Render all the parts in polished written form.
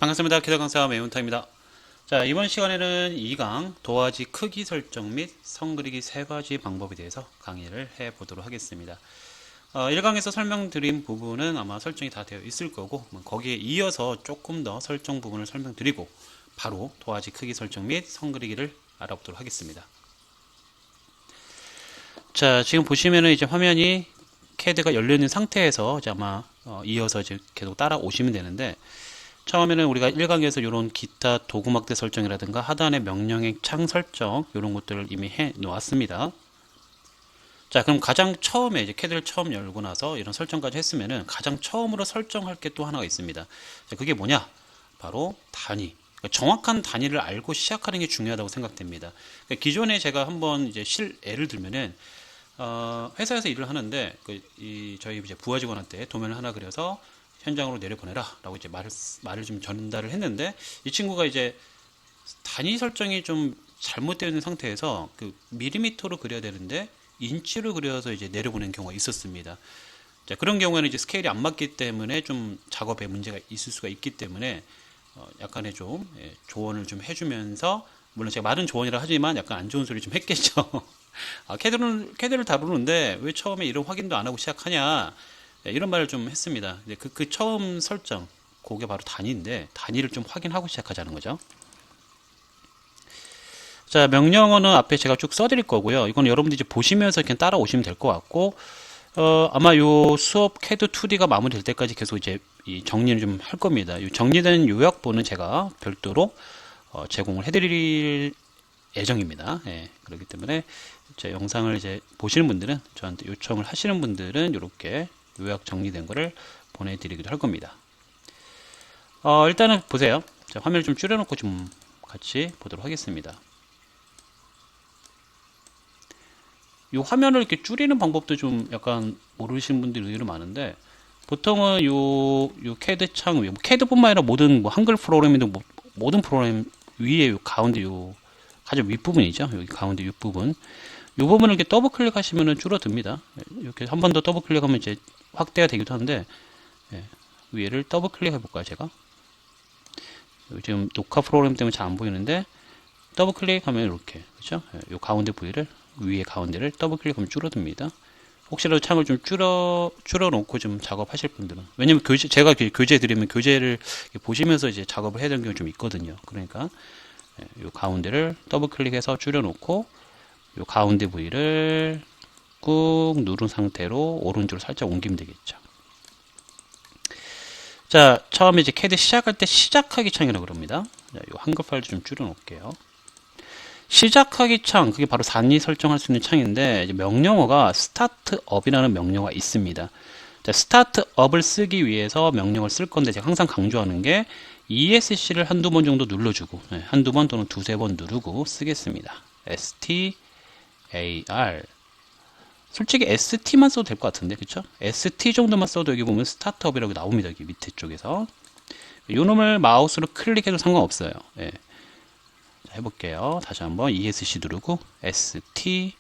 반갑습니다. 기자 강사 매운탕입니다. 자, 이번 시간에는 2강 도화지 크기 설정 및 선 그리기 3가지 방법에 대해서 강의를 해보도록 하겠습니다. 1강에서 설명드린 부분은 아마 설정이 다 되어 있을 거고 거기에 이어서 조금 더 설정 부분을 설명드리고 바로 도화지 크기 설정 및 선 그리기를 알아보도록 하겠습니다. 자, 지금 보시면은 이제 화면이 CAD가 열려있는 상태에서 이제 아마 이어서 이제 계속 따라오시면 되는데, 처음에는 우리가 1강에서 이런 기타 도구막대 설정이라든가 하단의 명령의 창 설정 이런 것들을 이미 해 놓았습니다. 자, 그럼 가장 처음에 이제 CAD를 처음 열고 나서 이런 설정까지 했으면은 가장 처음으로 설정할 게 또 하나가 있습니다. 자, 그게 뭐냐? 바로 단위. 그러니까 정확한 단위를 알고 시작하는 게 중요하다고 생각됩니다. 그러니까 기존에 제가 한번 이제 예를 들면은 회사에서 일을 하는데 저희 이제 부하 직원한테 도면을 하나 그려서 현장으로 내려보내라 라고 이제 말을 좀 전달을 했는데, 이 친구가 이제 단위 설정이 좀 잘못되어 있는 상태에서 그 밀리미터로 그려야 되는데 인치로 그려서 이제 내려보내는 경우가 있었습니다. 자, 그런 경우에는 이제 스케일이 안 맞기 때문에 좀 작업에 문제가 있을 수가 있기 때문에 약간의 좀 조언을 좀 해주면서, 물론 제가 말은 조언이라 하지만 약간 안 좋은 소리 좀 했겠죠. 캐드를 다루는데 왜 처음에 이런 확인도 안 하고 시작하냐, 이런 말을 좀 했습니다. 그 처음 설정, 그게 바로 단위인데 단위를 좀 확인하고 시작하자는 거죠. 자, 명령어는 앞에 제가 쭉 써드릴 거고요. 이건 여러분들이 이제 보시면서 그냥 따라오시면 될 것 같고, 아마 요 수업 CAD 2D가 마무리될 때까지 계속 이제 이 정리를 좀 할 겁니다. 이 정리된 요약본은 제가 별도로 제공을 해드릴 예정입니다. 예, 그렇기 때문에 제 영상을 이제 보시는 분들은, 저한테 요청을 하시는 분들은 이렇게 요약 정리된 거를 보내드리기도 할 겁니다. 일단은 보세요. 자, 화면을 좀 줄여놓고 좀 같이 보도록 하겠습니다. 이 화면을 이렇게 줄이는 방법도 좀 약간 모르시는 분들이 의외로 많은데, 보통은 요 CAD 창 위에, CAD뿐만 아니라 모든 한글 프로그램이든 모든 프로그램 위에 요 가운데 요 가장 윗부분이죠. 여기 가운데 윗부분. 이 부분을 이렇게 더블 클릭하시면 줄어듭니다. 이렇게 한 번 더 더블 클릭하면 이제 확대가 되기도 하는데, 위에를 더블 클릭해 볼까요, 제가? 지금 녹화 프로그램 때문에 잘 안 보이는데, 더블 클릭하면 이렇게, 그렇죠? 이 가운데 부위를, 위에 가운데를 더블 클릭하면 줄어듭니다. 혹시라도 창을 좀 줄여놓고 좀 작업하실 분들은, 왜냐면 제가 교재 드리면 교재를 보시면서 이제 작업을 해야 되는 경우가 좀 있거든요. 그러니까 이 가운데를 더블 클릭해서 줄여놓고 이 가운데 부위를 꾹 누른 상태로 오른쪽으로 살짝 옮기면 되겠죠. 자, 처음에 이제 CAD 시작할 때 시작하기 창이라고 그럽니다. 자, 이 한글 파일도 좀 줄여놓을게요. 시작하기 창, 그게 바로 단위 설정할 수 있는 창인데, 이제 명령어가 스타트업이라는 명령어가 있습니다. 자, 스타트업을 쓰기 위해서 명령을 쓸 건데, 제가 항상 강조하는 게 ESC를 한두 번 정도 눌러주고, 한두 번 또는 두세 번 누르고 쓰겠습니다. STAR. 솔직히 ST만 써도 될 것 같은데, 그쵸? ST 정도만 써도 여기 보면 스타트업이라고 나옵니다. 여기 밑에 쪽에서. 요 놈을 마우스로 클릭해도 상관없어요. 예. 자, 해볼게요. 다시 한번 ESC 누르고 ST,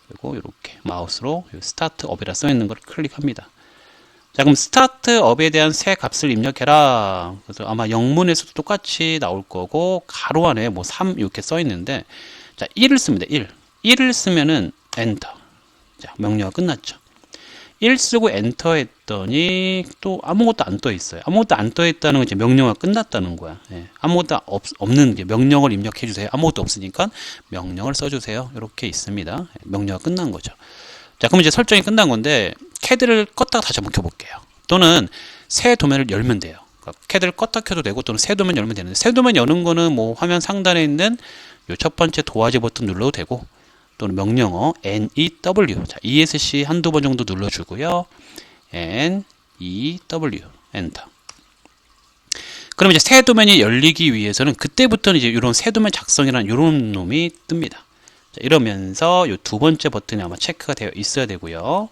그리고 이렇게 마우스로 스타트업이라 써있는 걸 클릭합니다. 자, 그럼 스타트업에 대한 새 값을 입력해라. 그래서 아마 영문에서도 똑같이 나올 거고, 가로 안에 뭐 3 이렇게 써있는데, 자, 1을 씁니다. 1을 쓰면은 엔터. 자, 명령어가 끝났죠. 1 쓰고 엔터 했더니 또 아무것도 안 떠 있어요. 아무것도 안 떠 있다는 건 이제 명령어가 끝났다는 거야. 아무것도 없는 게 명령어를 입력해 주세요. 아무것도 없으니까 명령을 써주세요. 이렇게 있습니다. 명령어가 끝난 거죠. 자, 그럼 이제 설정이 끝난 건데, CAD를 껐다가 다시 한번 켜볼게요. 또는 새 도면을 열면 돼요. 그러니까 CAD를 껐다 켜도 되고, 또는 새 도면 열면 되는데, 새 도면 여는 거는 뭐 화면 상단에 있는 요 첫 번째 도화지 버튼 눌러도 되고, 또는 명령어 NEW, 자, ESC 한두 번 정도 눌러주고요. NEW, 엔터. 그럼 이제 새 도면이 열리기 위해서는 그때부터는 이제 이런 새 도면 작성이라는 이런 놈이 뜹니다. 자, 이러면서 이 두 번째 버튼이 아마 체크가 되어 있어야 되고요.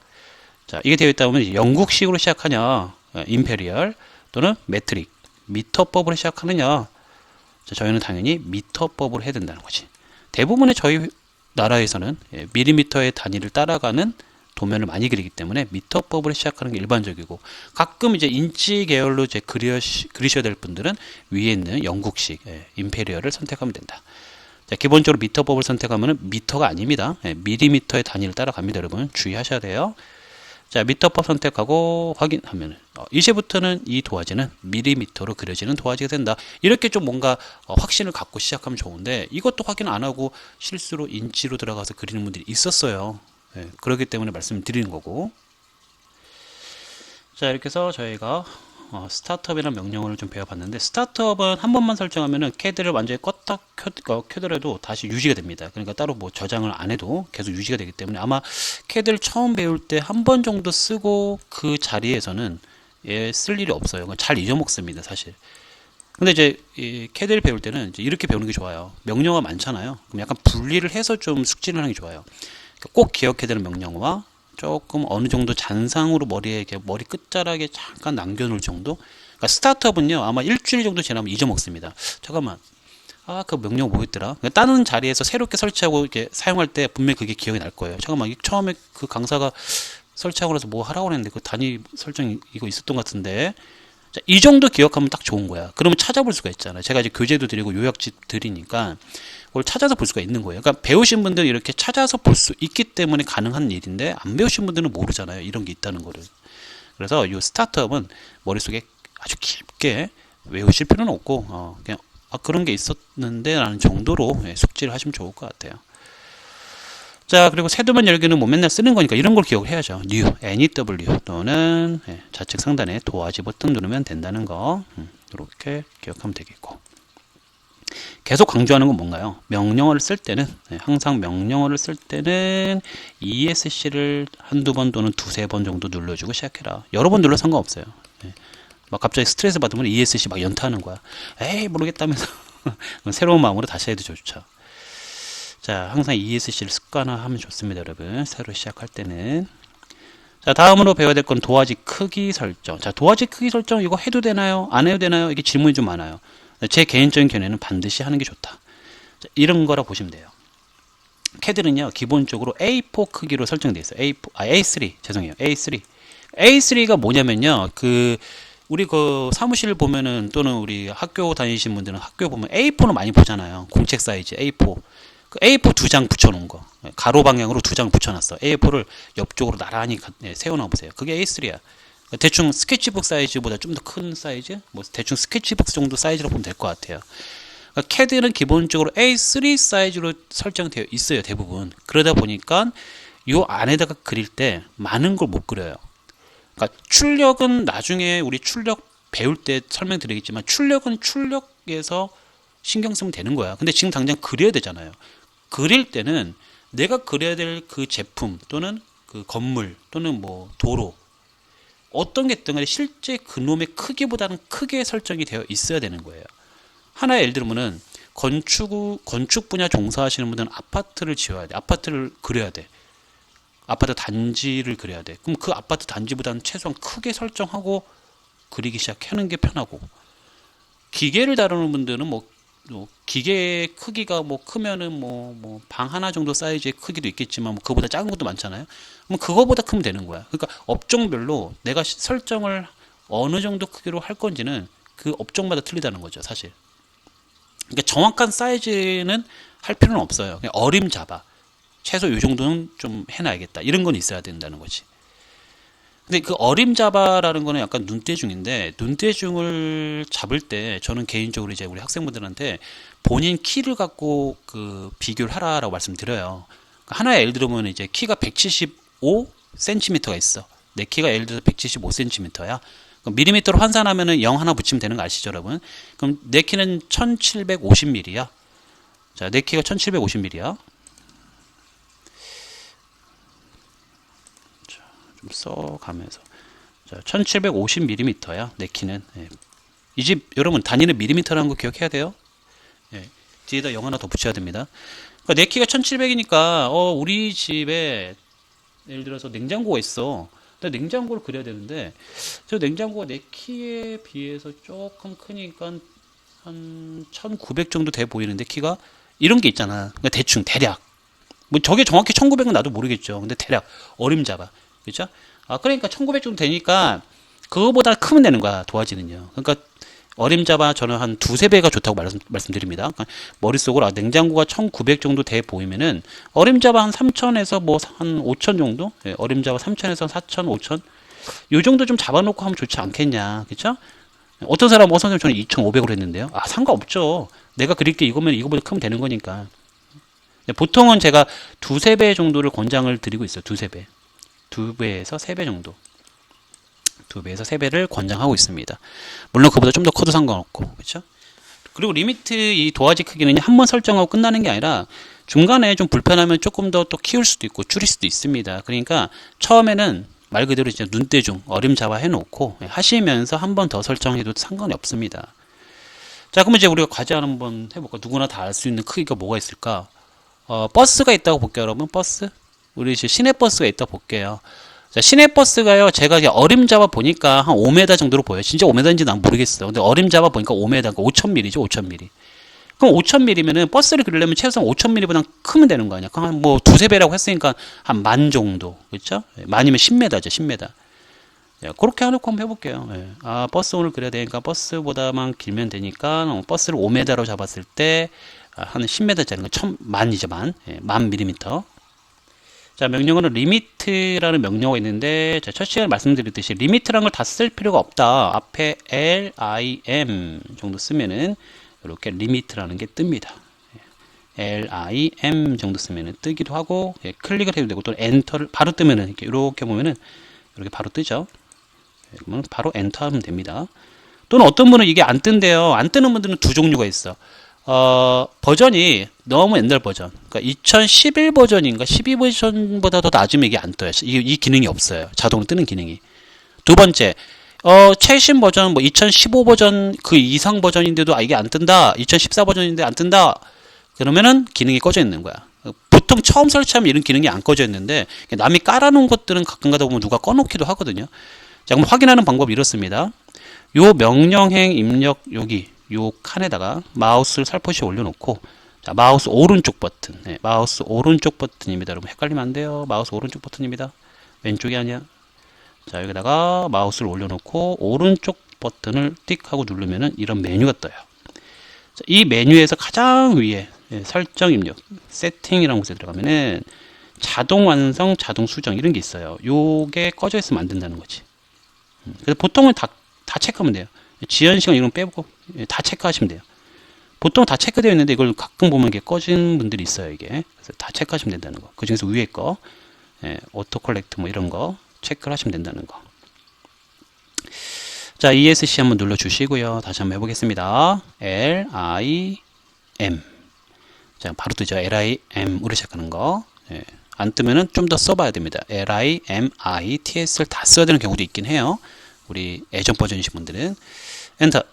자, 이게 되어 있다 보면 영국식으로 시작하냐, 임페리얼, 또는 메트릭, 미터법으로 시작하느냐. 자, 저희는 당연히 미터법으로 해야 된다는 거지. 대부분의 저희 나라에서는 밀리미터의 단위를 따라가는 도면을 많이 그리기 때문에 미터법으로 시작하는 게 일반적이고, 가끔 이제 인치 계열로 이제 그리셔야 될 분들은 위에 있는 영국식 임페리얼을 선택하면 된다. 자, 기본적으로 미터법을 선택하면 미터가 아닙니다. 밀리미터의 단위를 따라갑니다. 여러분 주의하셔야 돼요. 자, 미터법 선택하고 확인하면 이제부터는 이 도화지는 밀리미터로 그려지는 도화지가 된다. 이렇게 좀 뭔가 확신을 갖고 시작하면 좋은데, 이것도 확인 안 하고 실수로 인치로 들어가서 그리는 분들이 있었어요. 그렇기 때문에 말씀드리는 거고. 자, 이렇게 해서 저희가 스타트업이라는 명령어를 좀 배워봤는데, 스타트업은 한 번만 설정하면은 CAD를 완전히 껐다 켜더라도 다시 유지가 됩니다. 그러니까 따로 뭐 저장을 안 해도 계속 유지가 되기 때문에, 아마 CAD를 처음 배울 때 한 번 정도 쓰고 그 자리에서는 쓸 일이 없어요. 잘 잊어먹습니다, 사실. 근데 이제 이 CAD를 배울 때는 이제 이렇게 배우는 게 좋아요. 명령어가 많잖아요. 그럼 약간 분리를 해서 좀 숙지를 하는 게 좋아요. 그러니까 꼭 기억해야 되는 명령어와 조금 어느 정도 잔상으로 머리에 이렇게 머리 끝자락에 잠깐 남겨놓을 정도. 그러니까 스타트업은요, 아마 일주일 정도 지나면 잊어먹습니다. 잠깐만, 그 명령 뭐였더라? 그러니까 다른 자리에서 새롭게 설치하고 이렇게 사용할 때 분명히 그게 기억이 날 거예요. 잠깐만, 처음에 그 강사가 설치하고 나서 뭐 하라고 했는데 그 단위 설정 이거 있었던 것 같은데. 자, 이 정도 기억하면 딱 좋은 거야. 그러면 찾아볼 수가 있잖아요. 제가 이제 교재도 드리고 요약집 드리니까 그걸 찾아서 볼 수가 있는 거예요. 그러니까 배우신 분들은 이렇게 찾아서 볼 수 있기 때문에 가능한 일인데, 안 배우신 분들은 모르잖아요. 이런 게 있다는 거를. 그래서 이 스타트업은 머릿속에 아주 깊게 외우실 필요는 없고, 그냥 그런 게 있었는데 라는 정도로 숙지를 하시면 좋을 것 같아요. 자, 그리고 새도면 열기는 뭐 맨날 쓰는 거니까 이런 걸 기억을 해야죠. new, new 또는 좌측 상단에 도화지 버튼 누르면 된다는 거, 이렇게 기억하면 되겠고. 계속 강조하는 건 뭔가요? 명령어를 쓸 때는, 항상 명령어를 쓸 때는 ESC를 한두 번 또는 두세 번 정도 눌러주고 시작해라. 여러 번 눌러 상관없어요. 막 갑자기 스트레스 받으면 ESC 막 연타하는 거야. 에이, 모르겠다면서. 새로운 마음으로 다시 해도 좋죠. 자, 항상 ESC를 습관화하면 좋습니다, 여러분. 새로 시작할 때는. 자, 다음으로 배워야 될 건 도화지 크기 설정. 자, 도화지 크기 설정 이거 해도 되나요? 안 해도 되나요? 이게 질문이 좀 많아요. 제 개인적인 견해는 반드시 하는 게 좋다. 자, 이런 거라 보시면 돼요. CAD는요, 기본적으로 A4 크기로 설정되어 있어요. A3, 죄송해요. A3. A3가 뭐냐면요, 우리 그 사무실 보면은, 또는 우리 학교 다니신 분들은 학교 보면 A4는 많이 보잖아요. 공책 사이즈 A4. 그 A4 두 장 붙여놓은 거. 가로 방향으로 두 장 붙여놨어. A4를 옆쪽으로 나란히 세워놔 보세요. 그게 A3야. 대충 스케치북 사이즈보다 좀 더 큰 사이즈? 뭐 대충 스케치북 정도 사이즈로 보면 될 것 같아요. 그러니까 CAD는 기본적으로 A3 사이즈로 설정되어 있어요, 대부분. 그러다 보니까 요 안에다가 그릴 때 많은 걸 못 그려요. 그러니까 출력은 나중에 우리 출력 배울 때 설명드리겠지만, 출력은 출력에서 신경 쓰면 되는 거야. 근데 지금 당장 그려야 되잖아요. 그릴 때는 내가 그려야 될 그 제품 또는 그 건물 또는 뭐 도로, 어떤 게 있든 간에 실제 그놈의 크기보다는 크게 설정이 되어 있어야 되는 거예요. 하나 예를 들면은 건축 분야 종사하시는 분들은 아파트를 지어야 돼. 아파트를 그려야 돼. 아파트 단지를 그려야 돼. 그럼 그 아파트 단지보다는 최소한 크게 설정하고 그리기 시작하는 게 편하고, 기계를 다루는 분들은 뭐 기계 크기가 뭐 크면은 뭐 방 하나 정도 사이즈의 크기도 있겠지만, 뭐 그거보다 작은 것도 많잖아요. 그럼 그거보다 크면 되는 거야. 그러니까 업종별로 내가 설정을 어느 정도 크기로 할 건지는 그 업종마다 틀리다는 거죠, 사실. 그러니까 정확한 사이즈는 할 필요는 없어요. 그냥 어림잡아. 최소 이 정도는 좀 해놔야겠다. 이런 건 있어야 된다는 거지. 근데 그 어림잡아라는 거는 약간 눈대중인데, 눈대중을 잡을 때 저는 개인적으로 이제 우리 학생분들한테 본인 키를 갖고 그 비교를 하라라고 말씀드려요. 하나의 예를 들면 이제 키가 175cm가 있어. 내 키가 예를 들어서 175cm야. 밀리미터로 환산하면은 0 하나 붙이면 되는 거 아시죠, 여러분? 그럼 내 키는 1750mm야. 자, 내 키가 1750mm야. 좀 써가면서. 자, 1750mm야, 내 키는. 이 집, 여러분, 단위는 밀리미터라는 거 기억해야 돼요. 뒤에다 0 하나 더 붙여야 됩니다. 그러니까 내 키가 1700이니까, 우리 집에, 예를 들어서 냉장고가 있어. 근데 냉장고를 그려야 되는데, 저 냉장고가 내 키에 비해서 조금 크니까 한 1900 정도 돼 보이는데, 키가 이런 게 있잖아. 그러니까 대충 대략 뭐 저게 정확히 1900은 나도 모르겠죠. 근데 대략 어림잡아. 그죠? 그러니까 1900 정도 되니까 그거보다 크면 되는 거야, 도화지는요. 그러니까 어림잡아 저는 한 두세 배가 좋다고 말씀드립니다. 그러니까 머릿속으로 냉장고가 1900 정도 돼 보이면은 어림잡아 한 3000에서 뭐 한 5000 정도? 예, 어림잡아 3000에서 4000, 5000? 요 정도 좀 잡아놓고 하면 좋지 않겠냐. 그쵸? 어떤 사람은 선생님 저는 2500으로 했는데요. 상관없죠. 내가 그릴 게 이거면 이거보다 크면 되는 거니까. 보통은 제가 두세 배 정도를 권장을 드리고 있어요. 두세 배. 두 배에서 세 배 정도. 두 배에서 세 배를 권장하고 있습니다. 물론 그보다 좀 더 커도 상관없고. 그렇죠? 그리고 리미트 이 도화지 크기는 한 번 설정하고 끝나는 게 아니라 중간에 좀 불편하면 조금 더 또 키울 수도 있고 줄일 수도 있습니다. 그러니까 처음에는 말 그대로 진짜 눈대중 어림잡아 해놓고 하시면서 한 번 더 설정해도 상관이 없습니다. 자, 그러면 이제 우리가 과제 한번 해볼까? 누구나 다 알 수 있는 크기가 뭐가 있을까? 버스가 있다고 볼게요, 여러분. 버스. 우리 이제 시내버스가 있다고 볼게요. 자, 시내버스가요, 제가 어림잡아 보니까 한 5m 정도로 보여요. 진짜 5m인지 난 모르겠어. 근데 어림잡아 보니까 5m, 그러니까 5000mm죠, 5000mm. 그럼 5000mm면은 버스를 그리려면 최소한 5000mm보다 크면 되는 거 아니야? 그럼 뭐 두세 배라고 했으니까 한 만 정도. 그렇죠? 만이면 10m죠, 10m. 예, 그렇게 해놓고 한번 해볼게요. 예. 버스 오늘 그려야 되니까 버스보다만 길면 되니까 버스를 5m로 잡았을 때 한 10m짜리는 만이죠, 만. 예, 만 밀리미터. 자, 명령어는 리미트라는 명령어가 있는데, 자, 첫 시간에 말씀드렸듯이 리미트라는 걸 다 쓸 필요가 없다. 앞에 lim 정도 쓰면은 이렇게 리미트라는 게 뜹니다. lim 정도 쓰면은 뜨기도 하고, 예, 클릭을 해도 되고, 또 엔터를 바로 뜨면은 이렇게 보면은 이렇게 바로 뜨죠. 예, 그러면 바로 엔터 하면 됩니다. 또는 어떤 분은 이게 안 뜬대요. 안 뜨는 분들은 두 종류가 있어. 버전이 너무 옛날 버전, 그러니까 2011 버전인가 12 버전보다 더 낮으면 이게 안 떠요. 이 기능이 없어요. 자동으로 뜨는 기능이. 두 번째, 최신 버전, 뭐 2015 버전 그 이상 버전인데도 이게 안 뜬다. 2014 버전인데 안 뜬다. 그러면은 기능이 꺼져 있는 거야. 보통 처음 설치하면 이런 기능이 안 꺼져 있는데 남이 깔아놓은 것들은 가끔 가다 보면 누가 꺼놓기도 하거든요. 자, 그럼 확인하는 방법이 이렇습니다. 요 명령행 입력 여기 요 칸에다가 마우스를 살포시 올려놓고, 자, 마우스 오른쪽 버튼, 네, 마우스 오른쪽 버튼입니다. 여러분 헷갈리면 안 돼요. 마우스 오른쪽 버튼입니다. 왼쪽이 아니야. 자, 여기다가 마우스를 올려놓고 오른쪽 버튼을 띡 하고 누르면은 이런 메뉴가 떠요. 자, 이 메뉴에서 가장 위에 설정 입력, 세팅이라는 곳에 들어가면은 자동 완성, 자동 수정 이런 게 있어요. 요게 꺼져 있으면 안 된다는 거지. 그래서 보통은 다 체크하면 돼요. 지연 시간 이런 거 빼고 다 체크하시면 돼요. 보통 다 체크되어 있는데 이걸 가끔 보면 이게 꺼진 분들이 있어요. 이게 그래서 다 체크하시면 된다는 거. 그 중에서 위에 거, 오토 컬렉트 뭐 이런 거 체크를 하시면 된다는 거. 자, ESC 한번 눌러 주시고요. 다시 한번 해보겠습니다. LIM. 자, 바로 뜨죠. LIM으로 시작하는 거. 안 뜨면은 좀 더 써봐야 됩니다. LIMITS를 다 써야 되는 경우도 있긴 해요. 우리 예전 버전이신 분들은. 엔터.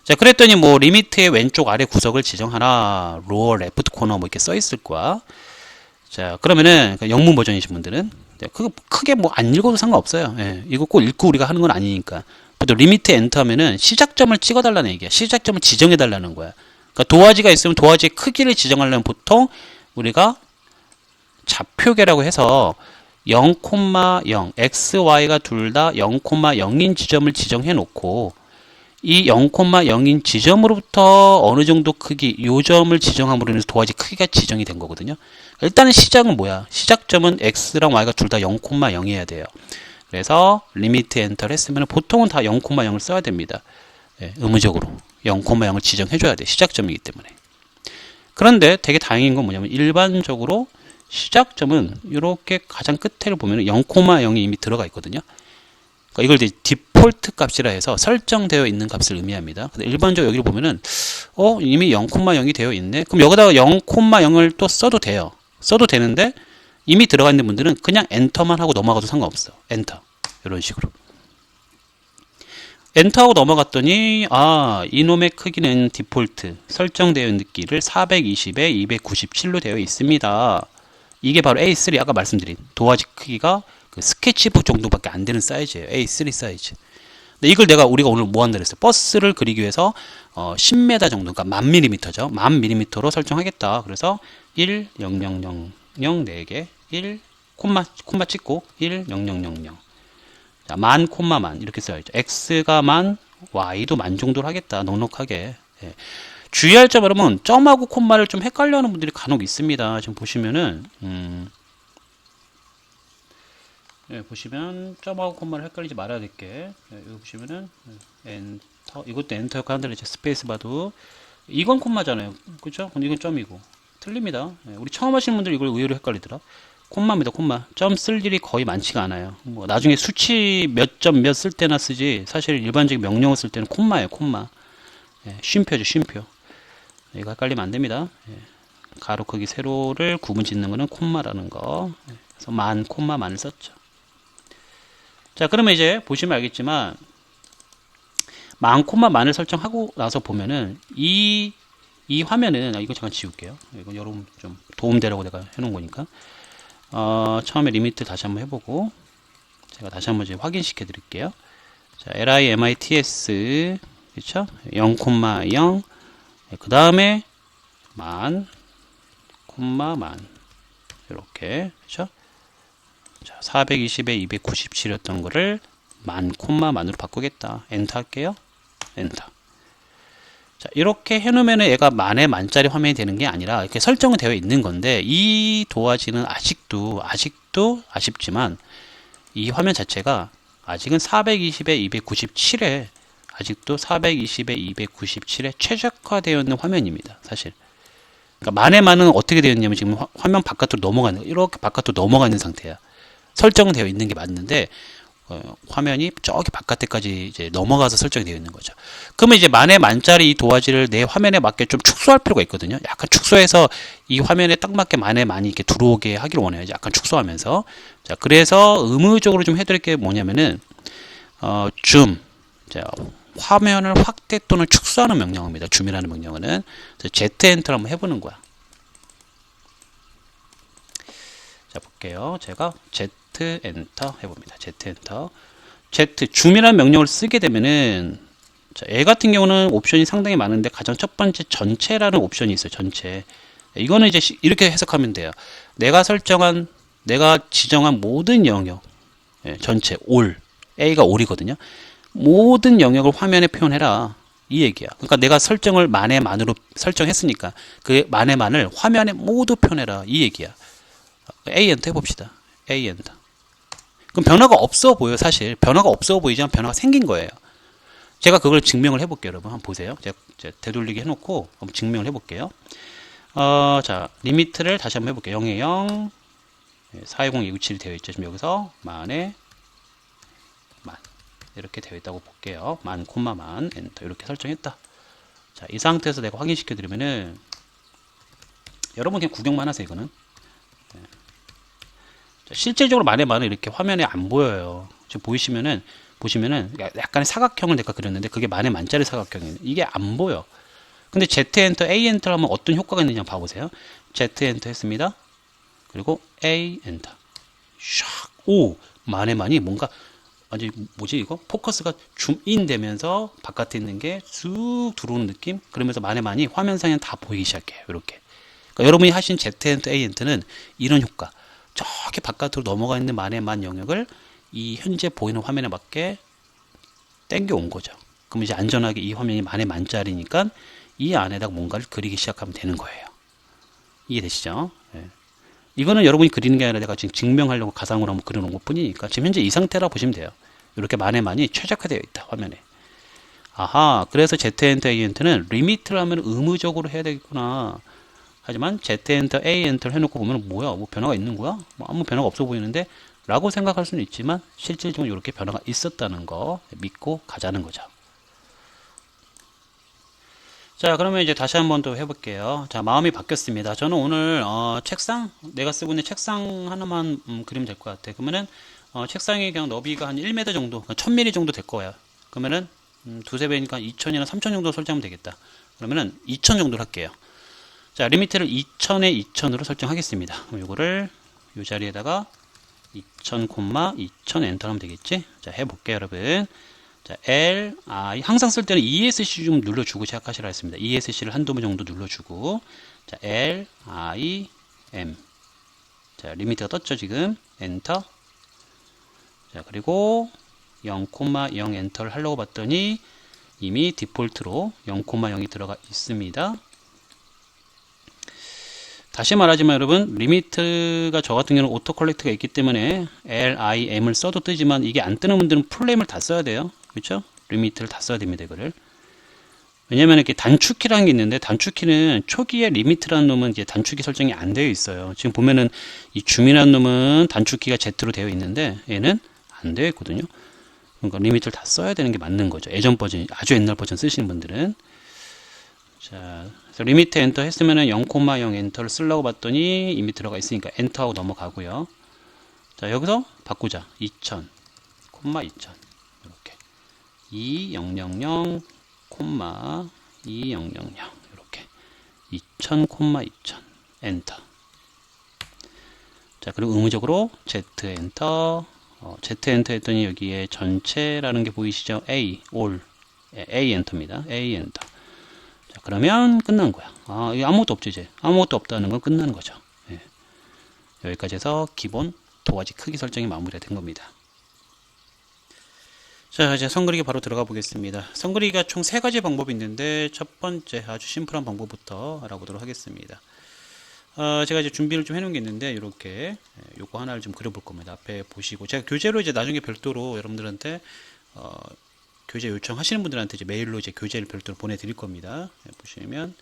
자, 그랬더니 뭐 리미트의 왼쪽 아래 구석을 지정하라, 로어 레프트 코너 뭐 이렇게 써 있을 거야. 자, 그러면은 영문 버전이신 분들은 그거 크게 뭐 안 읽어도 상관없어요. 예, 이거 꼭 읽고 우리가 하는 건 아니니까. 또 리미트 엔터 하면은 시작점을 찍어달라는 얘기야. 시작점을 지정해달라는 거야. 그러니까 도화지가 있으면 도화지의 크기를 지정하려면 보통 우리가 좌표계라고 해서 0,0, x, y가 둘 다 0,0인 지점을 지정해 놓고 이 0,0인 지점으로부터 어느 정도 크기, 요 점을 지정함으로 인해서 도화지 크기가 지정이 된 거거든요. 일단은 시작은 뭐야? 시작점은 x랑 y가 둘 다 0,0이어야 돼요. 그래서 리미트 엔터를 했으면 보통은 다 0,0을 써야 됩니다. 의무적으로 0,0을 지정해줘야 돼. 시작점이기 때문에. 그런데 되게 다행인 건 뭐냐면 일반적으로 시작점은 이렇게 가장 끝에를 보면 0,0이 이미 들어가 있거든요. 그러니까 이걸 이제 디폴트 값이라 해서 설정되어 있는 값을 의미합니다. 근데 일반적으로 여기를 보면은 이미 0,0이 되어 있네. 그럼 여기다가 0,0을 또 써도 돼요. 써도 되는데 이미 들어가 있는 분들은 그냥 엔터만 하고 넘어가도 상관없어. 엔터. 이런 식으로. 엔터하고 넘어갔더니 이놈의 크기는 디폴트 설정되어 있는 길을 420에 297로 되어 있습니다. 이게 바로 A3, 아까 말씀드린 도화지 크기가 그 스케치북 정도밖에 안 되는 사이즈예요. A3 사이즈. 근데 이걸 우리가 오늘 뭐 한다 그랬어요? 버스를 그리기 위해서 10m 정도, 그러니까 1000mm죠. 1000mm로 설정하겠다. 그래서 1000 0 4개 1 콤마 찍고 1 0 0 0 0. 자, 만 콤마 만 이렇게 써야죠. x가 만, y도 만 정도로 하겠다. 넉넉하게. 예. 주의할 점 여러분, 점하고 콤마를 좀 헷갈려하는 분들이 간혹 있습니다. 지금 보시면은 예, 보시면 점하고 콤마를 헷갈리지 말아야 될 게, 예, 여기 보시면은 엔터, 이것도 엔터 역할 한다는 스페이스 바도 이건 콤마잖아요. 그죠? 근데 이건 점이고 틀립니다. 예, 우리 처음 하시는 분들 이걸 의외로 헷갈리더라. 콤마입니다. 콤마. 점 쓸 일이 거의 많지가 않아요. 뭐 나중에 수치 몇 점 몇 쓸 때나 쓰지, 사실 일반적인 명령어 쓸 때는 콤마예요. 콤마. 예, 쉼표죠. 쉼표. 이거 헷갈리면 안 됩니다. 예, 가로 크기 세로를 구분 짓는 거는 콤마라는 거. 예, 그래서 만 콤마 만을 썼죠. 자, 그러면 이제 보시면 알겠지만 만 콤마 만을 설정하고 나서 보면은 이 화면은, 이거 잠깐 지울게요. 이거 여러분 좀 도움되라고 내가 해놓은 거니까. 처음에 리미트 다시 한번 해보고, 제가 다시 한번 이제 확인시켜 드릴게요. 자, limits, 그쵸? 0,0, 그 다음에 만, 콤마 만. 이렇게, 그쵸? 자, 420에 297이었던 거를 만, 콤마 만으로 바꾸겠다. 엔터 할게요. 엔터. 자, 이렇게 해놓으면 얘가 만에 만짜리 화면이 되는 게 아니라 이렇게 설정은 되어 있는 건데, 이 도화지는 아직도 아쉽지만 이 화면 자체가 아직은 420에 297에 아직도 420에 297에 최적화되어 있는 화면입니다. 사실. 그러니까 만에 만은 어떻게 되어 있냐면 지금 화면 바깥으로 넘어가는, 이렇게 바깥으로 넘어가 있는 상태야. 설정은 되어 있는 게 맞는데 화면이 저기 바깥에까지 이제 넘어가서 설정이 되어 있는 거죠. 그러면 이제 만에 만짜리 이 도화지를 내 화면에 맞게 좀 축소할 필요가 있거든요. 약간 축소해서 이 화면에 딱 맞게 만에 많이 이렇게 들어오게 하기를 원해요. 약간 축소하면서. 자, 그래서 의무적으로 좀 해드릴 게 뭐냐면은 줌. 자, 화면을 확대 또는 축소하는 명령어입니다. 줌이라는 명령어는. Z 엔터를 한번 해보는 거야. 자, 볼게요. 제가 Z 엔터 해봅니다. Z 엔터. 줌이라는 명령을 쓰게 되면은, 자, 얘 같은 경우는 옵션이 상당히 많은데 가장 첫 번째 전체라는 옵션이 있어요. 전체. 이거는 이제 이렇게 해석하면 돼요. 내가 지정한 모든 영역, 예, 전체 all, A가 all이거든요. 모든 영역을 화면에 표현해라. 이 얘기야. 그러니까 내가 설정을 만에 만으로 설정했으니까 그 만에 만을 화면에 모두 표현해라. 이 얘기야. A 엔터 해봅시다. A 엔터. 그럼 변화가 없어 보여요. 사실 변화가 없어 보이지만 변화가 생긴 거예요. 제가 그걸 증명을 해볼게요. 여러분 한번 보세요. 제가 되돌리기 해놓고 한번 증명을 해볼게요. 자, 리미트를 다시 한번 해볼게요. 0에 0, 420, 297이 되어 있죠. 지금 여기서 만에 만 이렇게 되어 있다고 볼게요. 만 콤마 만 엔터 이렇게 설정했다. 자, 이 상태에서 내가 확인시켜 드리면은 여러분 그냥 구경만 하세요. 이거는. 실제적으로 만에 만은 이렇게 화면에 안 보여요. 지금 보시면은 약간의 사각형을 내가 그렸는데 그게 만에 만짜리 사각형이에요. 이게 안 보여. 근데 Z 엔터, A 엔터를 하면 어떤 효과가 있느냐 봐보세요. Z 엔터 했습니다. 그리고 A 엔터. 샥. 오, 만에 만이 뭔가 아주 뭐지 이거? 포커스가 줌인 되면서 바깥에 있는 게 쑥 들어오는 느낌? 그러면서 만에 만이 화면상에 다 보이기 시작해요. 이렇게. 그러니까 여러분이 하신 Z 엔터, A 엔터는 이런 효과. 저기 바깥으로 넘어가 있는 만의 만 영역을 이 현재 보이는 화면에 맞게 땡겨 온 거죠. 그럼 이제 안전하게 이 화면이 만의 만짜리니까 이 안에다가 뭔가를 그리기 시작하면 되는 거예요. 이해되시죠? 네. 이거는 여러분이 그리는 게 아니라 내가 지금 증명하려고 가상으로 한번 그려놓은 것 뿐이니까 지금 현재 이 상태라 보시면 돼요. 이렇게 만의 만이 최적화되어 있다. 화면에. 아하, 그래서 ZENTER, AENTER는 리미트를 하면 의무적으로 해야 되겠구나. 하지만 ZENTER, AENTER를 해놓고 보면 뭐야? 뭐 변화가 있는 거야? 뭐 아무 변화가 없어 보이는데? 라고 생각할 수는 있지만 실질적으로 이렇게 변화가 있었다는 거 믿고 가자는 거죠. 자, 그러면 이제 다시 한번 더 해볼게요. 자, 마음이 바뀌었습니다. 저는 오늘 책상, 내가 쓰고 있는 책상 하나만 그리면 될 것 같아요. 그러면은 책상이 그냥 너비가 한 1m 정도, 1000mm 정도 될 거예요. 그러면은 두세 배니까 2000이나 3000 정도 설정하면 되겠다. 그러면은 2000 정도로 할게요. 자, 리미트를 2000에 2000으로 설정하겠습니다. 그럼 이거를 이 자리에다가 2000, 2000 엔터 하면 되겠지? 자, 해볼게요, 여러분. 자, L, I, 항상 쓸 때는 ESC 좀 눌러주고 시작하시라 했습니다. ESC를 한두 번 정도 눌러주고, 자, L, I, M. 자, 리미트가 떴죠, 지금. 엔터. 자, 그리고 0,0 엔터를 하려고 봤더니 이미 디폴트로 0,0이 들어가 있습니다. 다시 말하지만 여러분, 리미트가 저 같은 경우는 오토 컬렉트가 있기 때문에 LIM을 써도 뜨지만 이게 안 뜨는 분들은 풀네임을 다 써야 돼요. 그렇죠? 리미트를 다 써야 됩니다, 이거를. 왜냐면 이렇게 단축키라는 게 있는데, 단축키는 초기에 리미트라는 놈은 이제 단축키 설정이 안 되어 있어요. 지금 보면은 이 줌이라는 놈은 단축키가 Z로 되어 있는데 얘는 안 되어 있거든요. 그러니까 리미트를 다 써야 되는 게 맞는 거죠. 예전 버전, 아주 옛날 버전 쓰시는 분들은. 자, 그래서 리미트 엔터 했으면은 0,0 엔터를 쓰려고 봤더니 이미 들어가 있으니까 엔터하고 넘어가고요. 자, 여기서 바꾸자. 2000, 2000 이렇게 2000, 2000 이렇게 2000, 2000 엔터. 자, 그리고 의무적으로 Z 엔터. Z 엔터 했더니 여기에 전체라는 게 보이시죠? A, all, A 엔터입니다. A 엔터. 자, 그러면 끝난 거야. 이게 아무것도 없죠, 이제. 아무것도 없다는 건 끝나는 거죠. 예. 여기까지 해서 기본 도화지 크기 설정이 마무리가 된 겁니다. 자, 이제 선 그리기 바로 들어가 보겠습니다. 선 그리기가 총 3가지 방법이 있는데, 첫 번째 아주 심플한 방법부터 알아보도록 하겠습니다. 제가 이제 준비를 좀 해놓은 게 있는데, 이렇게 요거 하나를 좀 그려볼 겁니다. 앞에 보시고, 제가 교재로 이제 나중에 별도로 여러분들한테 교재 요청하시는 분들한테 이제 메일로 이제 교재를 별도로 보내드릴 겁니다. 보시면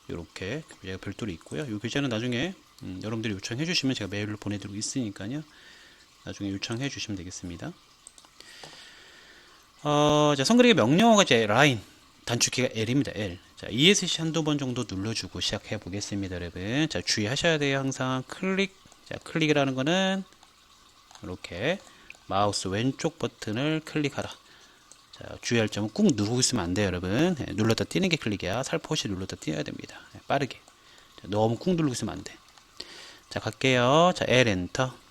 이렇게 교재가 별도로 있고요. 이 교재는 나중에 여러분들이 요청해 주시면 제가 메일로 보내드리고 있으니까요. 나중에 요청해 주시면 되겠습니다. 자, 선 그리기 명령어가 이제 라인, 단축키가 L입니다. L. 자, ESC 한두 번 정도 눌러주고 시작해 보겠습니다, 여러분. 자, 주의하셔야 돼요. 항상 클릭. 자, 클릭이라는 거는 이렇게 마우스 왼쪽 버튼을 클릭하라. 자, 주의할 점은 꾹 누르고 있으면 안 돼요, 여러분. 눌렀다 뛰는 게 클릭이야. 살포시 눌렀다 뛰어야 됩니다. 빠르게. 자, 너무 꾹 누르고 있으면 안 돼. 자, 갈게요. 자, L 엔터.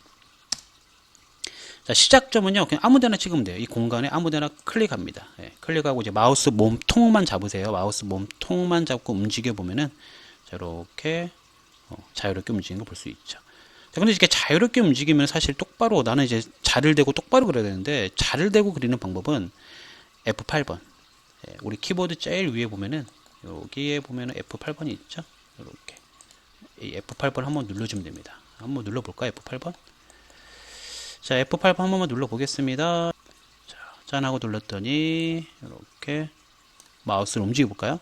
자, 시작점은요, 그냥 아무데나 찍으면 돼요. 이 공간에 아무데나 클릭합니다. 클릭하고 이제 마우스 몸통만 잡으세요. 마우스 몸통만 잡고 움직여 보면은 자, 이렇게 자유롭게 움직이는 거 볼 수 있죠. 자, 근데 이렇게 자유롭게 움직이면 사실 똑바로 나는 이제 자를 대고 똑바로 그려야 되는데, 자를 대고 그리는 방법은 F8번. 우리 키보드 제일 위에 보면은 여기에 보면은 F8번이 있죠. 이렇게 이 F8번 한번 눌러주면 됩니다. 한번 눌러볼까요? F8번. 자, F8번 한 번만 눌러 보겠습니다. 자, 짠 하고 눌렀더니 이렇게 마우스를 움직여 볼까요?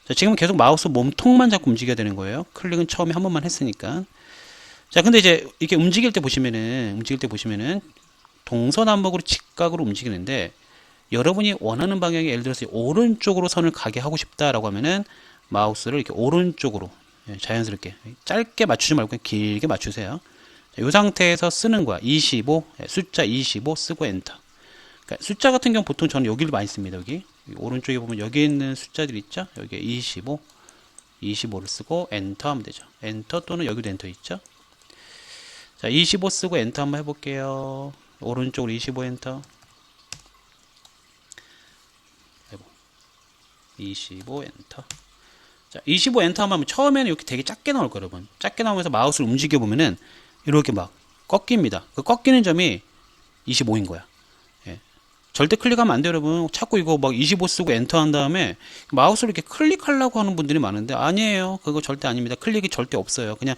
자, 지금 계속 마우스 몸통만 잡고 움직여야 되는 거예요. 클릭은 처음에 한 번만 했으니까. 자, 근데 이제 이렇게 움직일 때 보시면은 동서남북으로 직각으로 움직이는데, 여러분이 원하는 방향이 예를 들어서 오른쪽으로 선을 가게 하고 싶다라고 하면은 마우스를 이렇게 오른쪽으로 자연스럽게 짧게 맞추지 말고 길게 맞추세요. 이 상태에서 쓰는 거야. 25, 숫자 25 쓰고 엔터. 그러니까 숫자 같은 경우 보통 저는 여기를 많이 씁니다. 여기 오른쪽에 보면 여기 있는 숫자들 있죠. 여기에 25, 25를 쓰고 엔터 하면 되죠. 엔터 또는 여기도 엔터 있죠. 자, 25 쓰고 엔터 한번 해볼게요. 오른쪽으로 25 엔터. 25 엔터. 자, 25 엔터 하면 처음에는 이렇게 되게 작게 나올 거예요, 여러분. 작게 나오면서 마우스를 움직여 보면은 이렇게 막 꺾입니다. 그 꺾이는 점이 25인 거야. 절대 클릭하면 안 돼요, 여러분. 자꾸 이거 막 25 쓰고 엔터 한 다음에 마우스를 이렇게 클릭하려고 하는 분들이 많은데, 아니에요. 그거 절대 아닙니다. 클릭이 절대 없어요. 그냥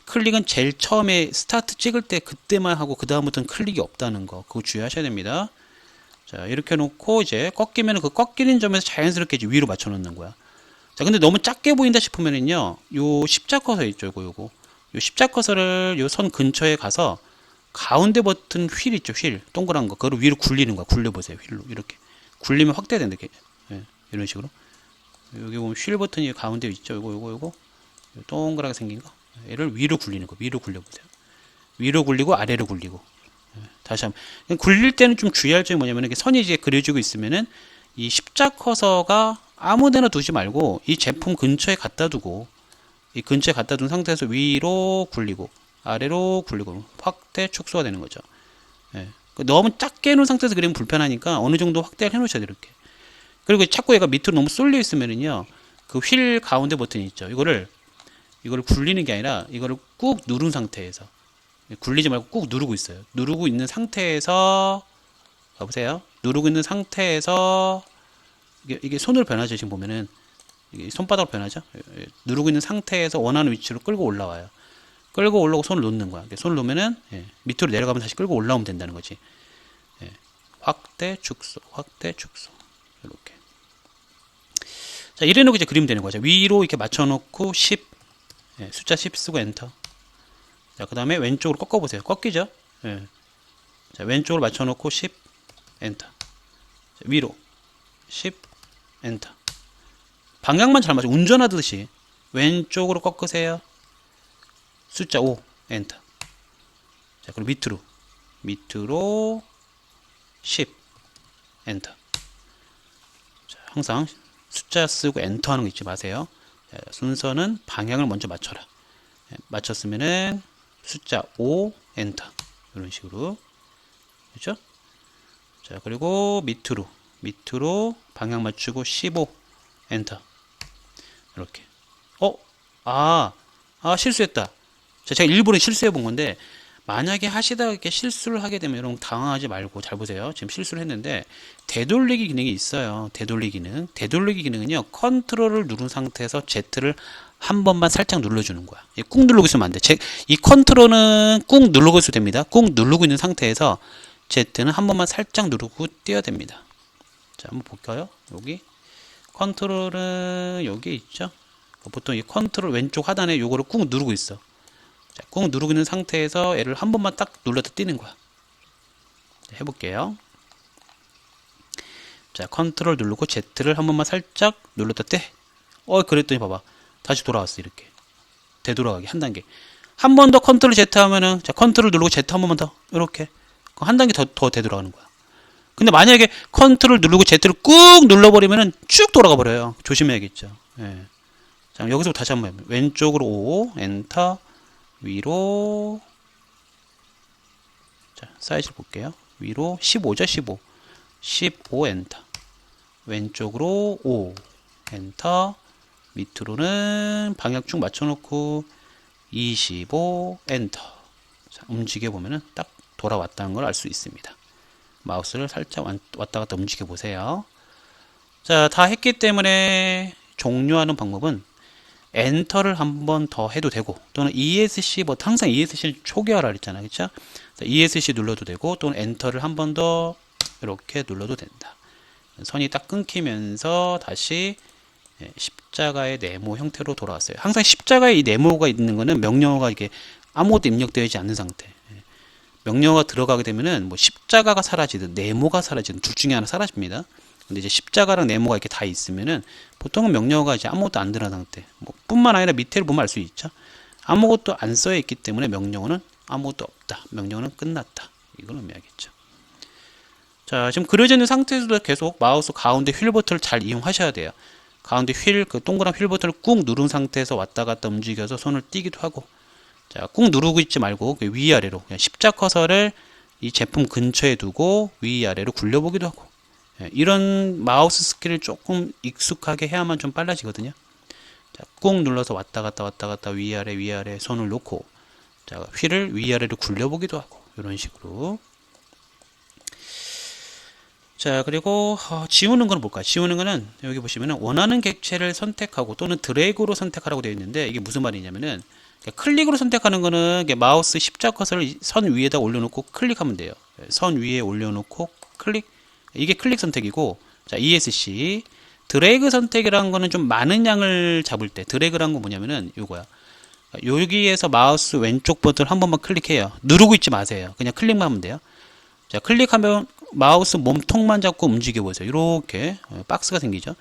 클릭은 제일 처음에 스타트 찍을 때 그때만 하고 그 다음부터는 클릭이 없다는 거. 그거 주의하셔야 됩니다. 자, 이렇게 놓고 이제 꺾이면 그 꺾이는 점에서 자연스럽게 이제 위로 맞춰 놓는 거야. 자, 근데 너무 작게 보인다 싶으면은요, 요 십자커서 있죠, 요거. 요 십자커서를 요 선 근처에 가서 가운데 버튼 휠 있죠, 휠. 동그란 거. 그걸 위로 굴리는 거야. 굴려보세요, 휠로. 이렇게. 굴리면 확대된다, 이렇게. 이런 식으로. 여기 보면 휠 버튼이 가운데 있죠, 요거. 동그랗게 생긴 거. 얘를 위로 굴리는 거. 위로 굴려보세요. 위로 굴리고 아래로 굴리고. 다시 한번. 굴릴 때는 좀 주의할 점이 뭐냐면, 이렇게 선이 이제 그려지고 있으면은 이 십자 커서가 아무 데나 두지 말고 이 제품 근처에 갖다 두고, 이 근처에 갖다 둔 상태에서 위로 굴리고 아래로 굴리고 확대 축소가 되는 거죠. 너무 작게 해놓은 상태에서 그리면 불편하니까 어느 정도 확대를 해 놓으셔야 돼요, 이렇게. 그리고 자꾸 얘가 밑으로 너무 쏠려 있으면은요, 그 휠 가운데 버튼이 있죠. 이거를 이거를 굴리는 게 아니라 이거를 꾹 누른 상태에서, 굴리지 말고 꾹 누르고 있어요. 누르고 있는 상태에서, 보세요. 누르고 있는 상태에서 이게 손으로 변하죠. 지금 보면은 이게 손바닥으로 변하죠. 누르고 있는 상태에서 원하는 위치로 끌고 올라와요. 끌고 올라오고 손을 놓는 거야. 손을 놓으면은 밑으로 내려가면 다시 끌고 올라오면 된다는 거지. 확대 축소, 확대 축소, 이렇게. 자, 이래놓고 이제 그리면 되는 거죠. 위로 이렇게 맞춰놓고 10, 숫자 10 쓰고 엔터. 자, 그 다음에 왼쪽으로 꺾어보세요. 꺾이죠? 자, 왼쪽으로 맞춰놓고 10, 엔터. 자, 위로 10, 엔터. 방향만 잘 맞춰. 운전하듯이 왼쪽으로 꺾으세요. 숫자 5, 엔터. 자, 그리고 밑으로 10, 엔터. 자, 항상 숫자 쓰고 엔터 하는 거 잊지 마세요. 자, 순서는 방향을 먼저 맞춰라. 맞췄으면은 숫자 5, 엔터. 이런 식으로. 그렇죠? 자, 그리고 밑으로 방향 맞추고 15, 엔터. 이렇게. 실수했다. 자, 제가 일부러 실수해 본 건데, 만약에 하시다가 이렇게 실수를 하게 되면 여러분 당황하지 말고 잘 보세요. 지금 실수를 했는데 되돌리기 기능이 있어요. 되돌리기 기능은요. 컨트롤을 누른 상태에서 Z를 한 번만 살짝 눌러주는 거야. 꾹 누르고 있으면 안 돼. 이 컨트롤은 꾹 누르고 있어도 됩니다. 꾹 누르고 있는 상태에서 Z는 한 번만 살짝 누르고 띄어야 됩니다. 자, 한번 볼까요? 여기 컨트롤은 여기 있죠. 보통 이 컨트롤 왼쪽 하단에 요거를 꾹 누르고 있어. 자, 꾹 누르고 있는 상태에서 얘를 한 번만 딱 눌러서 띄는 거야. 자, 해볼게요. 자, 컨트롤 누르고 Z를 한 번만 살짝 눌렀다 떼. 그랬더니 봐봐. 다시 돌아왔어. 이렇게. 되돌아가기 한 단계. 한 번 더 컨트롤 Z 하면은, 자, 컨트롤 누르고 Z 한 번만 더. 이렇게. 한 단계 더 되돌아가는 거야. 근데 만약에 컨트롤 누르고 Z를 꾹 눌러버리면은 쭉 돌아가 버려요. 조심해야겠죠. 예. 자, 여기서 다시 한번 해볼게요. 왼쪽으로 5, 엔터. 위로, 자, 사이즈를 볼게요. 위로 15죠, 15. 15 엔터. 왼쪽으로 5 엔터. 밑으로는 방향 쭉 맞춰놓고 25 엔터. 자, 움직여 보면은 딱 돌아왔다는 걸 알 수 있습니다. 마우스를 살짝 왔다 갔다 움직여 보세요. 자, 다 했기 때문에 종료하는 방법은 엔터를 한 번 더 해도 되고, 또는 ESC 버튼, 항상 ESC는 초기화라 그랬잖아요. 그쵸? ESC 눌러도 되고, 또는 엔터를 한 번 더 이렇게 눌러도 된다. 선이 딱 끊기면서 다시 십자가의 네모 형태로 돌아왔어요. 항상 십자가에 이 네모가 있는 거는 명령어가 이게 아무것도 입력되어 있지 않는 상태. 명령어가 들어가게 되면은 뭐 십자가가 사라지든 네모가 사라지든 둘 중에 하나 사라집니다. 근데 이제 십자가랑 네모가 이렇게 다 있으면은 보통은 명령어가 이제 아무것도 안 들어간 상태. 뿐만 아니라 밑에를 보면 알 수 있죠. 아무것도 안 써 있기 때문에 명령어는 아무것도 없다. 명령어는 끝났다. 이걸 의미하겠죠. 자, 지금 그려져 있는 상태에서도 계속 마우스 가운데 휠 버튼을 잘 이용하셔야 돼요. 가운데 그 동그란 휠 버튼을 꾹 누른 상태에서 왔다 갔다 움직여서 손을 띄기도 하고, 자, 꾹 누르고 있지 말고 위아래로 그냥 십자 커서를 이 제품 근처에 두고 위아래로 굴려보기도 하고, 이런 마우스 스킬을 조금 익숙하게 해야만 좀 빨라지거든요. 자, 꾹 눌러서 왔다 갔다 위아래 손을 놓고, 자, 휠을 위아래로 굴려보기도 하고, 이런 식으로. 자, 그리고 지우는 건 볼까요? 지우는 거는 여기 보시면은 원하는 객체를 선택하고 또는 드래그로 선택하라고 되어 있는데, 이게 무슨 말이냐면은 클릭으로 선택하는 거는 마우스 십자 커서를 선 위에다 올려놓고 클릭하면 돼요. 선 위에 올려놓고 클릭. 이게 클릭 선택이고, 자, ESC 드래그 선택이라는 거는 좀 많은 양을 잡을 때, 드래그라는 건 뭐냐면은 요거야. 여기에서 마우스 왼쪽 버튼을 한 번만 클릭해요. 누르고 있지 마세요. 그냥 클릭만 하면 돼요. 자, 클릭하면 마우스 몸통만 잡고 움직여 보세요. 이렇게 박스가 생기죠.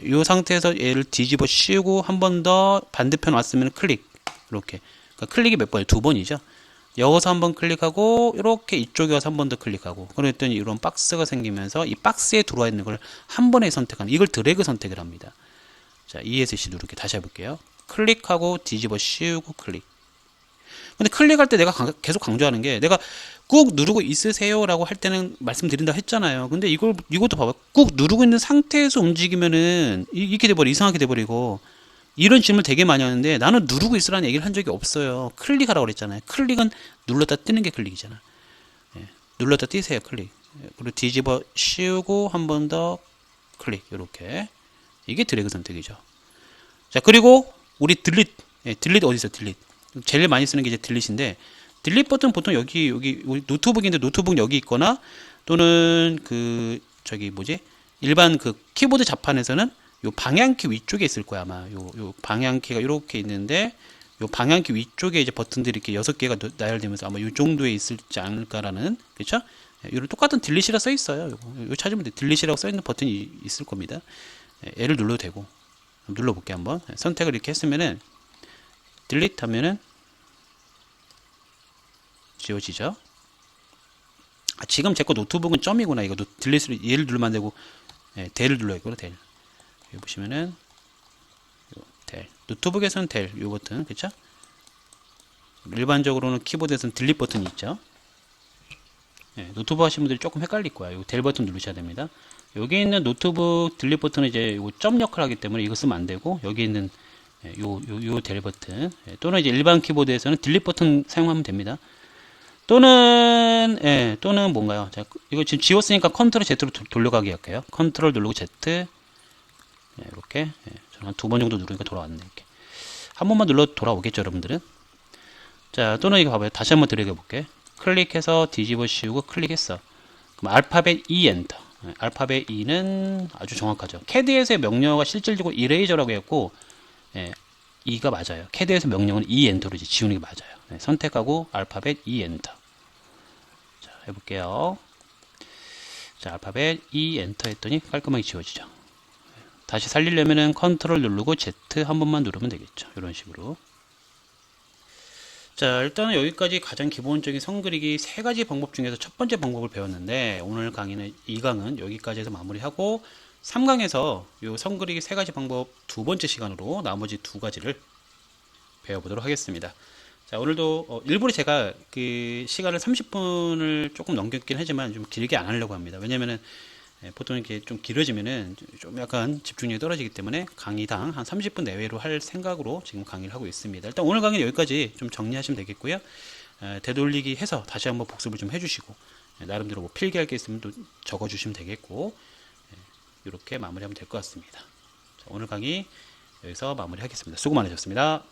이 상태에서 얘를 뒤집어 씌우고 한 번 더 반대편 왔으면 클릭. 이렇게. 그러니까 클릭이 몇 번이에요? 2번이죠. 여기서 한번 클릭하고 이렇게 이쪽에 와서 한 번 더 클릭하고, 그랬더니 이런 박스가 생기면서 이 박스에 들어와 있는 걸 한 번에 선택하는, 이걸 드래그 선택을 합니다. 자, ESC 누르게 다시 해볼게요. 클릭하고 뒤집어 씌우고 클릭. 근데 클릭할 때 내가 계속 강조하는 게, 내가 꾹 누르고 있으세요 라고 할 때는 말씀드린다 했잖아요. 근데 이것도 봐봐. 꾹 누르고 있는 상태에서 움직이면은 이렇게 돼버려, 이상하게 돼버리고, 이런 질문 되게 많이 하는데 나는 누르고 있으라는 얘기를 한 적이 없어요. 클릭하라고 그랬잖아요. 클릭은 눌렀다 뜨는 게 클릭이잖아. 예, 눌렀다 띄세요. 클릭. 예, 그리고 뒤집어 씌우고 한 번 더 클릭. 이렇게 이게 드래그 선택이죠. 자, 그리고 우리 딜릿. 예, 딜릿 어디 있어? 딜릿. 제일 많이 쓰는 게 이제 딜릿인데 딜릿 버튼 보통 여기 우리 노트북인데 노트북 여기 있거나 또는 그 저기 뭐지? 일반 그 키보드 자판에서는 요 방향키 위쪽에 있을 거야 아마. 요 방향키가 이렇게 있는데 요 방향키 위쪽에 이제 버튼들이 이렇게 6개가 나열되면서 아마 요 정도에 있을지 않을까라는, 그렇죠? 이런 똑같은 딜릿이라 써 있어요. 요 찾으면 돼. 딜릿이라고 써 있는 버튼이 있을 겁니다. L을 눌러도 되고. 눌러볼게 한번. 선택을 이렇게 했으면은 딜릿 하면은 지워지죠. 아, 지금 제 거 노트북은 점이구나. 이거 딜릿을 얘를 누르면 안 되고 델을 눌러야겠구나. 델. 여기 보시면은 델. 노트북에서는 델 요 버튼, 그쵸? 일반적으로는 키보드에서는 딜릿 버튼이 있죠. 노트북 하시는 분들이 조금 헷갈릴 거야. 요 델 버튼 누르셔야 됩니다. 여기 있는 노트북 딜릿 버튼은 이제 요 점 역할을 하기 때문에 이거 쓰면 안 되고, 여기 있는 요 델 버튼, 또는 이제 일반 키보드에서는 딜릿 버튼 사용하면 됩니다. 또는 뭔가요? 자, 이거 지금 지웠으니까 컨트롤 Z로 돌려가기 할게요. 컨트롤 누르고 Z. 이렇게. 저는 한 2번 정도 누르니까 돌아왔네. 이렇게. 한 번만 눌러 돌아오겠죠, 여러분들은? 자, 또는 이거 봐봐요. 다시 한번 들여다 볼게. 클릭해서 뒤집어 씌우고 클릭했어. 그럼 알파벳 E 엔터. 알파벳 E는 아주 정확하죠. 캐드에서의 명령어가 실질적으로 이레이저라고 했고, E가 맞아요. 캐드에서 명령은 E 엔터로 이제 지우는 게 맞아요. 선택하고 알파벳 E 엔터. 자, 해볼게요. 자, 알파벳 E 엔터 했더니 깔끔하게 지워지죠. 다시 살리려면은 컨트롤 누르고 Z 한 번만 누르면 되겠죠. 이런 식으로. 자, 일단은 여기까지 가장 기본적인 선 그리기 3가지 방법 중에서 첫 번째 방법을 배웠는데, 오늘 강의는 2강은 여기까지 해서 마무리하고 3강에서 요 선 그리기 3가지 방법 2번째 시간으로 나머지 2가지를 배워보도록 하겠습니다. 자, 오늘도 일부러 제가 그 시간을 30분을 조금 넘겼긴 하지만 좀 길게 안 하려고 합니다. 왜냐면은 보통 이렇게 좀 길어지면은 좀 약간 집중력이 떨어지기 때문에 강의당 한 30분 내외로 할 생각으로 지금 강의를 하고 있습니다. 일단 오늘 강의 여기까지 좀 정리하시면 되겠고요. 되돌리기 해서 다시 한번 복습을 좀 해주시고, 나름대로 뭐 필기할 게 있으면 또 적어주시면 되겠고, 이렇게 마무리하면 될 것 같습니다. 자, 오늘 강의 여기서 마무리하겠습니다. 수고 많으셨습니다.